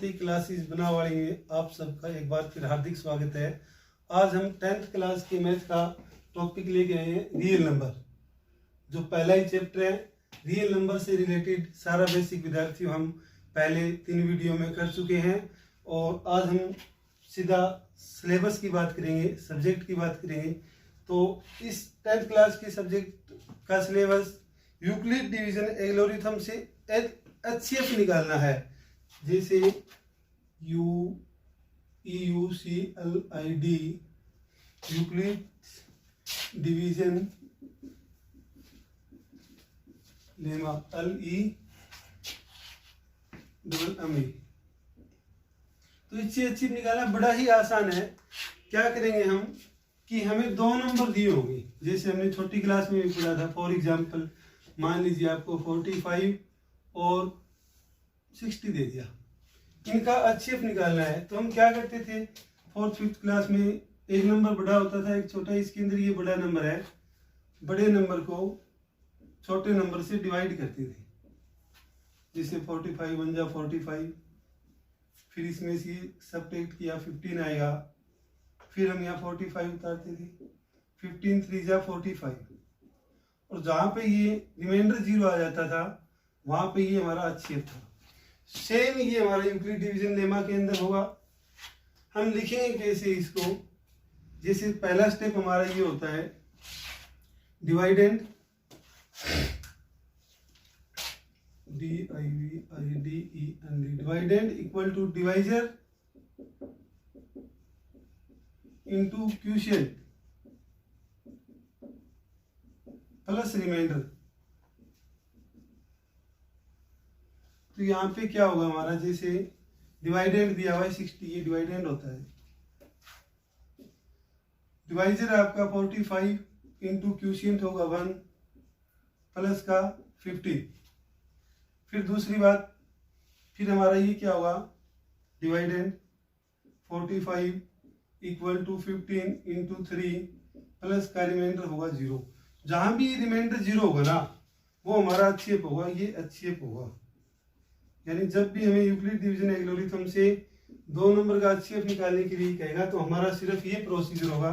Study classes बनावाड़ी में आप सबका एक बार फिर हार्दिक स्वागत है। आज हम 10th क्लास के मैथ का टॉपिक लेके आए हैं रियल नंबर। जो पहला ही चैप्टर है रियल नंबर से रिलेटेड सारा बेसिक विद्यार्थियों हम पहले 3 वीडियो में कर चुके हैं और आज हम सीधा सिलेबस की बात करेंगे, सब्जेक्ट की बात करेंगे। तो इस 10th क्लास के सब्जेक्ट का सिलेबस यूक्लिड डिवीजन एल्गोरिथम से HCF निकालना है। जैसे UCLID Euclid division lemma LEMME। तो इससे HCF निकालना बड़ा ही आसान है। क्या करेंगे हम कि हमें 2 नंबर दिए होंगे, जैसे हमने छोटी क्लास में भी पढ़ा था। फॉर एग्जांपल मान लीजिए आपको 45 और 60 दे दिया, इनका HCF निकालना है। तो हम क्या करते थे 4th 5th क्लास में, एक नंबर बड़ा होता था एक छोटा, इसके अंदर ये बड़ा नंबर है, बड़े नंबर को छोटे नंबर से डिवाइड करते थे। जैसे 45 बन जा 45, फिर इसमें से सब्ट्रैक्ट किया 15 आएगा, फिर हम यहाँ 45 उतारते थे, 15 3 जा 45, और जहाँ पे ये रिमाइंडर 0 आ जाता था वहां पे ये हमारा HCF था। सेम ये हमारा यूक्लिड डिवीजन लेमा के अंदर होगा। हम लिखेंगे कैसे इसको, जैसे पहला स्टेप हमारा ये होता है dividend, DIVIDEND, dividend equal to divisor into quotient plus remainder. तो यहाँ पे क्या होगा हमारा, जैसे डिवाइडेंड दिया हुआ है 60, ये डिवाइडेंड होता है। डिवाइजर आपका 45 इंटू क्वोशिएंट होगा 1 प्लस का 15। फिर दूसरी बात, फिर हमारा ये क्या होगा dividend 45 equal to 15 into 3 plus का रिमाइंडर होगा 0। जहां भी रिमाइंडर 0 होगा ना वो हमारा HCF होगा, ये HCF होगा। यानी जब भी हमें यूक्लिड डिवीजन एल्गोरिथम से 2 नंबर का HCF निकालने के लिए कहेगा तो हमारा सिर्फ ये प्रोसीजर होगा।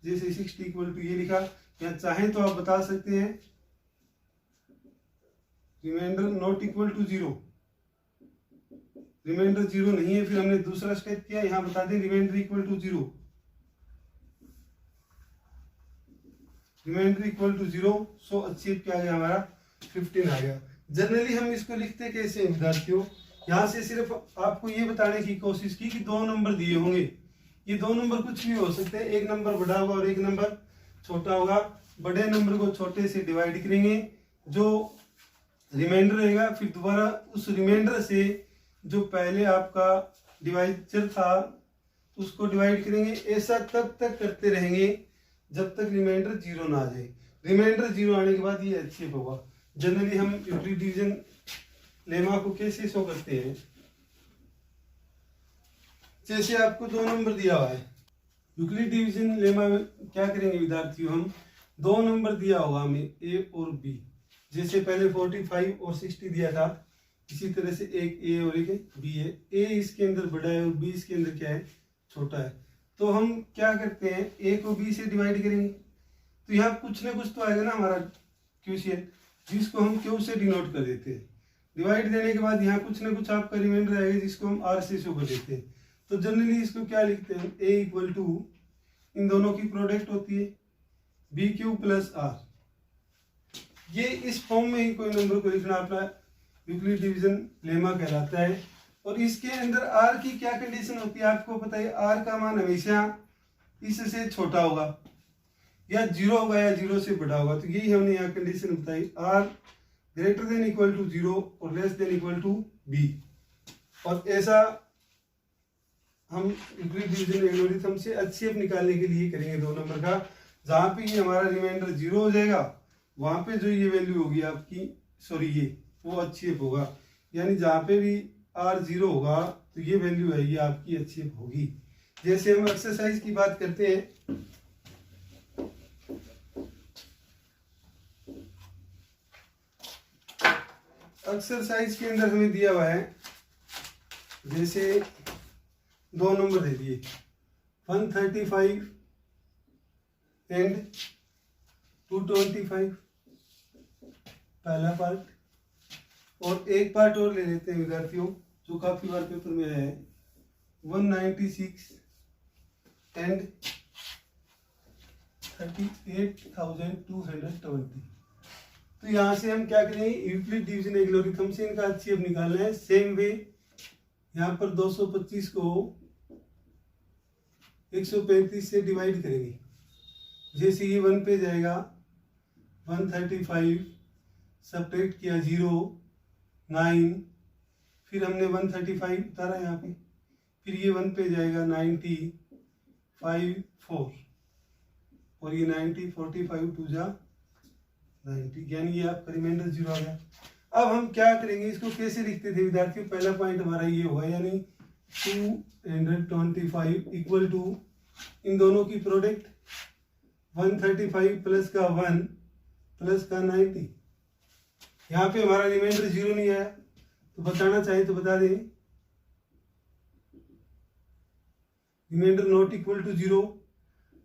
जैसे 60 इक्वल टू ये लिखा, या चाहें तो आप बता सकते हैं remainder not equal to 0, remainder 0 नहीं है। फिर हमने दूसरा स्टेप किया, यहां बता दें remainder equal to 0, remainder equal to 0, so HCF क्या आ गया हमारा 15 आ गया। जनरली हम इसको लिखते कैसे हैं विद्यार्थियों, यहाँ से सिर्फ आपको ये बताने की कोशिश की कि 2 नंबर दिए होंगे। ये 2 नंबर कुछ भी हो सकते हैं, एक नंबर बड़ा होगा और एक नंबर छोटा होगा। बड़े नंबर को छोटे से डिवाइड करेंगे, जो रिमाइंडर रहेगा फिर दोबारा उस रिमाइंडर से जो पहले आपका डिवाइजर था उसको डिवाइड करेंगे। ऐसा तब तक करते रहेंगे जब तक रिमाइंडर 0 ना आ जाए। रिमाइंडर 0 आने के बाद ये HCF होगा। जनरली हम यूक्लिड डिवीजन लेमा को कैसे शो करते हैं, जैसे आपको 2 नंबर दिया हुआ है यूक्लिड डिवीजन लेमा में क्या करेंगे विद्यार्थियों, हम 2 नंबर दिया होगा हमें A और B। जैसे पहले 45 और 60 दिया था, इसी तरह से एक A और एक B है। A इसके अंदर बड़ा है और B इसके अंदर क्या है छोटा है। तो हम क्या करते हैं A को B से डिवाइड करेंगे, तो यहाँ कुछ ना कुछ तो आएगा ना हमारा क्वोशिएंट, जिसको हम Q से डिनोट कर देते हैं। डिवाइड देने के बाद यहाँ कुछ ना कुछ आपका रिमाइंडर आएगा जिसको हम R से शो कर देते हैं। तो जनरली इसको क्या लिखते हैं, A इक्वल टू इन दोनों की प्रोडक्ट होती है BQ प्लस R। ये इस फॉर्म में ही कोई नंबर को लिखना अपना यूक्लिड डिवीजन लेमा कहलाता है। और इसके अंदर R की क्या कंडीशन होती है आपको पता है, R का मान हमेशा इससे छोटा होगा या 0 होगा या 0 से बड़ा होगा। तो यही हमने यहाँ कंडीशन बताई, R greater than equal to 0 और less than equal to B। और ऐसा हम यूक्लिड डिवीजन एल्गोरिथम से HCF निकालने के लिए करेंगे 2 नंबर का। जहां पे ये हमारा रिमाइंडर 0 हो जाएगा वहां पे जो ये वैल्यू होगी आपकी, सॉरी ये वो HCF होगा। यानी जहां पे भी R 0 होगा तो ये वैल्यू है ये आपकी HCF होगी। जैसे हम एक्सरसाइज की बात करते हैं, एक्सरसाइज के अंदर हमें दिया हुआ है जैसे दो नंबर दे दिए 135 एंड 225, पहला पार्ट। और एक पार्ट और ले लेते हैं विद्यार्थियों जो काफी बार पेपर में आया है, 196 एंड 38,220। तो यहाँ से हम क्या करेंगे, यूक्लिड डिवीजन एल्गोरिथम से इनका HCF निकालना है। सेम वे यहाँ पर 225 को 135 से डिवाइड करेंगे। जैसे ये 1 पे जाएगा 135 सब्ट्रैक्ट किया 0 9, फिर हमने 135 उतारा यहाँ पे, फिर ये 1 पे जाएगा 90 5 4 और ये 90 45 2 जा 90, यानी ये आपका रिमाइंडर 0 आ गया। अब हम क्या करेंगे, इसको कैसे लिखते थे विद्यार्थियों, पहला पॉइंट हमारा ये होगा, यानी 225 इक्वल टू इन दोनों की प्रोडक्ट 135 प्लस का 1 प्लस का 90। यहाँ पे हमारा रिमाइंडर 0 नहीं आया, तो बताना चाहिए तो बता दें, रिमाइंडर नॉट इक्वल टू 0।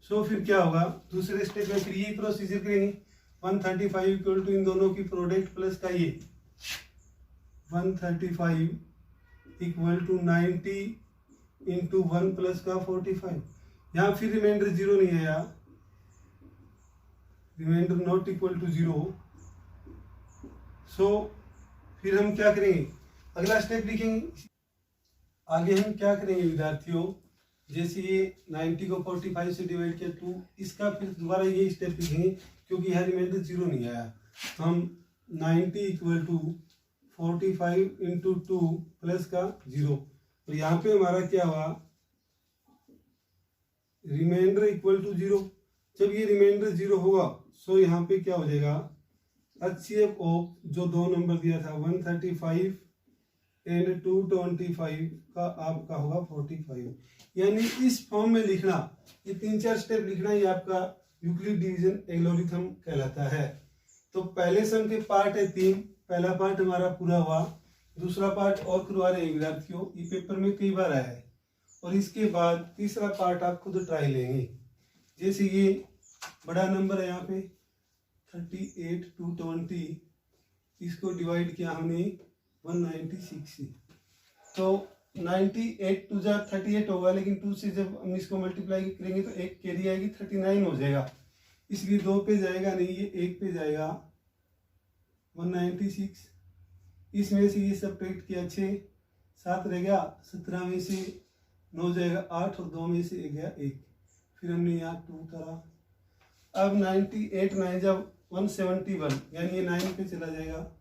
सो फिर क्या होगा, दूसरे स्टेप में फिर यही प्रोसीजर करेंगे, 135 इक्वल टू इन दोनों की प्रोडक्ट प्लस का ये 135 इक्वल टू 90 इंटू 1 प्लस का 45। यहाँ फिर रिमाइंडर 0 नहीं आया, रिमाइंडर नॉट इक्वल टू 0। सो फिर हम क्या करेंगे, अगला स्टेप लिखेंगे। आगे हम क्या करेंगे विद्यार्थियों, जैसे ये 90 को 45 से डिवाइड किया 2, इसका फिर दोबारा ये स्टेप लिखेंगे क्योंकि यहाँ रिमाइंडर 0 नहीं आया। तो हम 90 इक्वल टू 45 इंटू 2 प्लस का 0, और यहाँ पे हमारा क्या हुआ, रिमाइंडर इक्वल टू 0। जब ये रिमाइंडर 0 होगा सो यहाँ पे क्या हो जाएगा, HCF ऑफ जो दो नंबर दिया था 135 एंड 225 का आपका होगा 45। यानी इस फॉर्म में लिखना, ये 3-4 स्टेप लिखना, ये आपका यूक्लिड डिवीजन एल्गोरिथम कहलाता है। तो पहले सम के पार्ट है 3, पहला पार्ट हमारा पूरा हुआ, दूसरा पार्ट और करवा रहे हैं विद्यार्थियों, ये पेपर में कई बार आया है। और इसके बाद तीसरा पार्ट आप खुद ट्राई लेंगे। जैसे ये बड़ा नंबर है यहाँ पे 38 220, इसको डिवाइड किया हमने 196 से, तो 98 2 जा 38 होगा, लेकिन 2 से जब हम इसको मल्टीप्लाई करेंगे तो एक कैरी आएगी 39 हो जाएगा, इसलिए 2 पे जाएगा नहीं, ये 1 पे जाएगा 196। इसमें से ये सब्ट्रैक्ट किया 6 7 रह गया, 17 में से 9 जाएगा 8 और 2 में से गया 1, फिर हमने यहाँ 2 उतारा। अब 98 9 जब 171, यानी ये 9 पे चला जाएगा।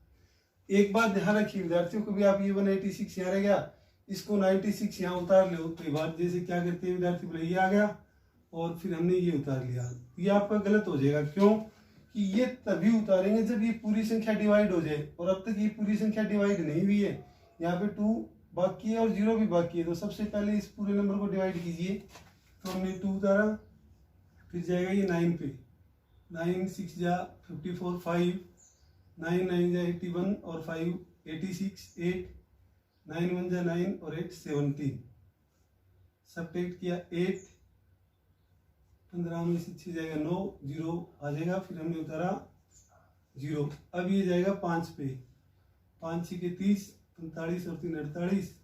एक बात ध्यान रखिए विद्यार्थियों, को भी आप ये 186 यहाँ रह गया, इसको 96 यहाँ उतार लो, तो ये बात जैसे क्या करते हैं विद्यार्थी, बोले ये आ गया और फिर हमने ये उतार लिया, ये आपका गलत हो जाएगा। क्यों कि ये तभी उतारेंगे जब ये पूरी संख्या डिवाइड हो जाए, और अब तक ये पूरी संख्या डिवाइड नहीं हुई है, यहाँ पे 2 बाकी है और 0 भी बाकी है, तो सबसे पहले इस पूरे नंबर को डिवाइड कीजिए। तो हमने 2 उतारा, फिर जाएगा ये 9 पे, 9 6 जा 54 5 9 9 जा 81 और 5 86 8 9 1 जा 9 और 8 17, सब्ट्रैक्ट किया 8, 15 में से 6 जाएगा 9, 0 आ जाएगा, फिर हमने उतारा 0। अब ये जाएगा 5 पे, 5 6 के 30 45 और 3 48,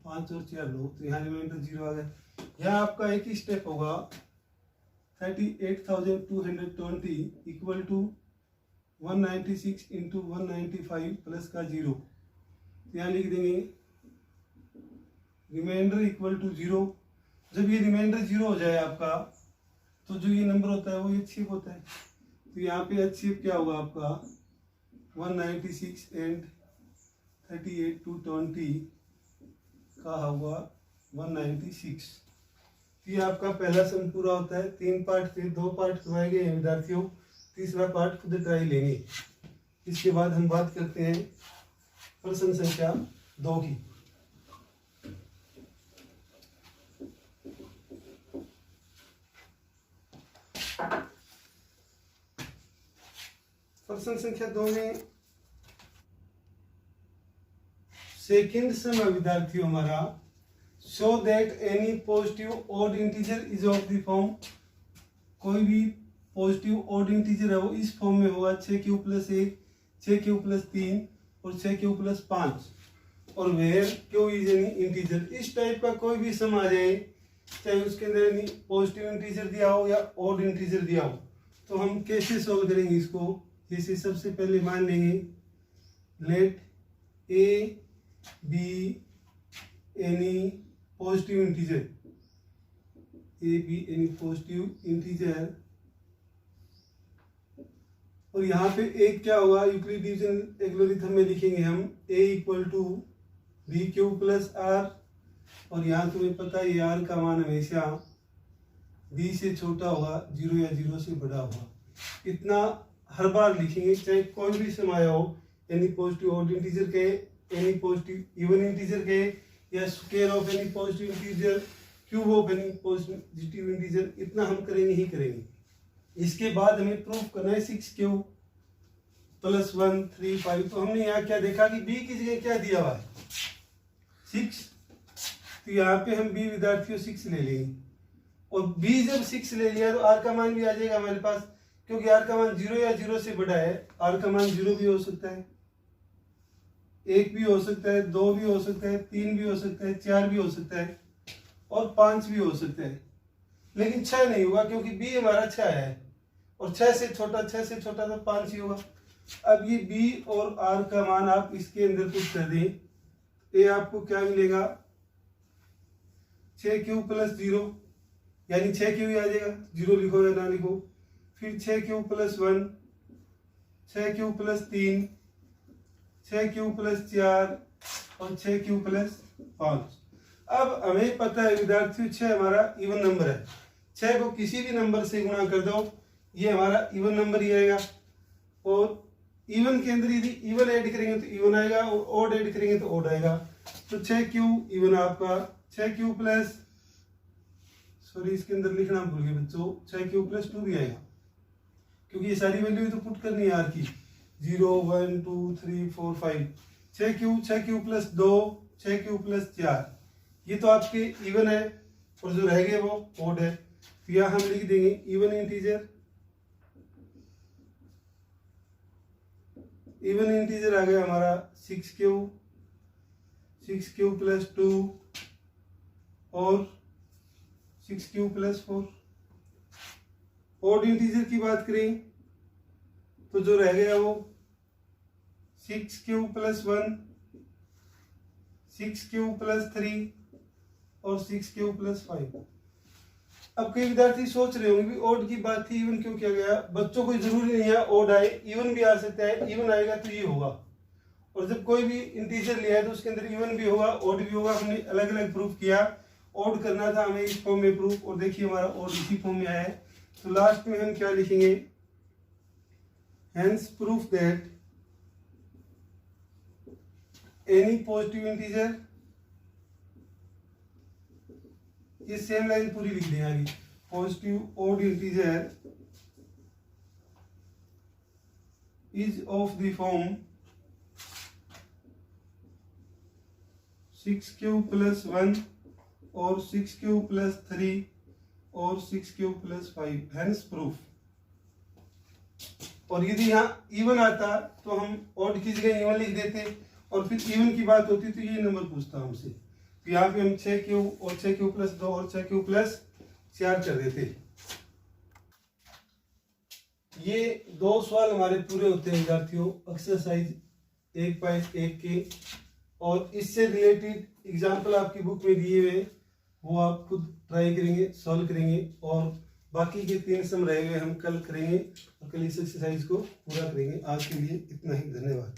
5 और 4 9, तो यहाँ रिमाइंडर 0 आ गया। यहाँ आपका एक ही स्टेप होगा, 38,220 इक्वल टू 196 इंटू 195 प्लस का 0, यहाँ लिख देंगे रिमाइंडर इक्वल टू 0। जब ये रिमाइंडर 0 हो जाए आपका, तो जो ये नंबर होता है वो HCF होता है। तो यहाँ पे HCF क्या होगा आपका 196 एंड 38 220 का होगा 196। ये आपका पहला सम पूरा होता है। 3 पार्ट फिर 2 पार्ट करवाए गए हैं विद्यार्थियों, तीसरा पार्ट खुद ट्राई लेंगे। इसके बाद हम बात करते हैं प्रश्न संख्या 2 की। प्रश्न संख्या 2 में सेकंड सम है विद्यार्थियों हमारा, show that any positive odd integer is of the form, कोई भी पॉजिटिव ऑड इंटीजर है वो इस फॉर्म में होगा 6q+1, 6q+3 और 6q+5, और where q is any integer. इस टाइप का कोई भी सम आ जाए, चाहे उसके अंदर एनी पॉजिटिव इंटीजर दिया हो या ऑड इंटीजर दिया हो, तो हम कैसे सॉल्व करेंगे इसको। जैसे सबसे पहले मान लेंगे let a be any positive integer, a be any positive integer, और यहाँ पे एक क्या होगा, यूक्लिड डिवीजन एल्गोरिथम में लिखेंगे हम a equal to b q plus r, और यहाँ तुम्हें पता है आर का मान हमेशा b से छोटा होगा, 0 या 0 से बड़ा होगा। इतना हर बार लिखेंगे, चाहे कोई भी सम आया हो, एनी पॉजिटिव ऑड इंटीजर के, एनी पॉजिटिव इवन इंटीजर के, या square of any positive integer, cube of any positive integer, इतना हम करेंगे ही करेंगे। इसके बाद हमें प्रूफ करना है 6q + 1 3 5। तो हमने यहाँ क्या देखा कि b की जगह क्या दिया हुआ है 6, तो यहाँ पे हम b विद्यार्थियों 6 ले लेंगे, और b जब 6 ले लिया तो r का मान भी आ जाएगा हमारे पास, क्योंकि r का मान 0 या 0 से बड़ा है। r का मान 0 भी हो सकता है, 1 भी हो सकता है, 2 भी हो सकता है, 3 भी हो सकता है, 4 भी हो सकता है, और 5 भी हो सकता है, लेकिन 6 नहीं होगा, क्योंकि b हमारा 6 है, और 6 से छोटा तो 5 ही होगा। अब ये b और r का मान आप इसके अंदर पुट कर दें, ये आपको क्या मिलेगा 6q+0, यानी 6q ही आ जाएगा, 0 लिखो या ना लिखो, फिर 6q+1, 6q+3, 6q+4 और 6q+5। अब हमें पता है विद्यार्थियों 6 हमारा इवन नंबर है, 6 को किसी भी नंबर से गुणा कर दो, ये हमारा इवन नंबर ही आएगा, और इवन के अंदर यदि इवन ऐड करेंगे तो इवन आएगा, और ऑड ऐड करेंगे तो ऑड आएगा। तो 6q इवन आपका 6q+, सॉरी इसके अंदर लिखना भूल गए बच्चों, 6q+2 भी आएगा, क्योंकि ये सारी वैल्यू तो पुट करनी है आर की, 0 1 2 3 4 5, 6q+2, 6q+4, ये तो आपके इवन है, और जो रह गए वो ऑड है। तो यहाँ हम लिख देंगे इवन इंटीजर आ गया हमारा 6q, 6q+2 और 6q+4। ऑड इंटीजर की बात करें तो जो रह गया वो 6q+1, 6q+3 और 6q+5। अब कई विद्यार्थी सोच रहे होंगे भी ऑड की बात थी, इवन क्यों किया गया। बच्चों को जरूरी नहीं है ऑड आए, इवन भी आ सकता है, इवन आएगा तो ये होगा, और जब कोई भी इंटीजर लिया है तो उसके अंदर इवन भी होगा, ऑड भी होगा। हमने अलग अलग प्रूफ किया, ऑड करना था हमें इस फॉर्म में प्रूफ, और देखिए हमारा ऑड इसी फॉर्म में आया है। तो लास्ट में हम क्या लिखेंगे, hence proof that any positive integer, ये सेम लाइन पूरी लिख दें आगे, positive odd integer is of the form 6q+1 और 6q+3 और 6q+5, हेंस प्रूफ। और यदि यहाँ इवन आता तो हम ऑड की जगह इवन लिख देते, और फिर इवन की बात होती तो ये नंबर पूछता हमसे, तो यहाँ पे हम 6q और 6q+2 और 6q+4 कर देते। ये 2 सवाल हमारे पूरे होते हैं विद्यार्थियों एक्सरसाइज 1.1 के, और इससे रिलेटेड एग्जाम्पल आपकी बुक में दिए हुए, वो आप खुद ट्राई करेंगे, सॉल्व करेंगे, और बाकी के 3 सम रह गए हम कल करेंगे, और कल इस एक्सरसाइज को पूरा करेंगे। आज के लिए इतना ही, धन्यवाद।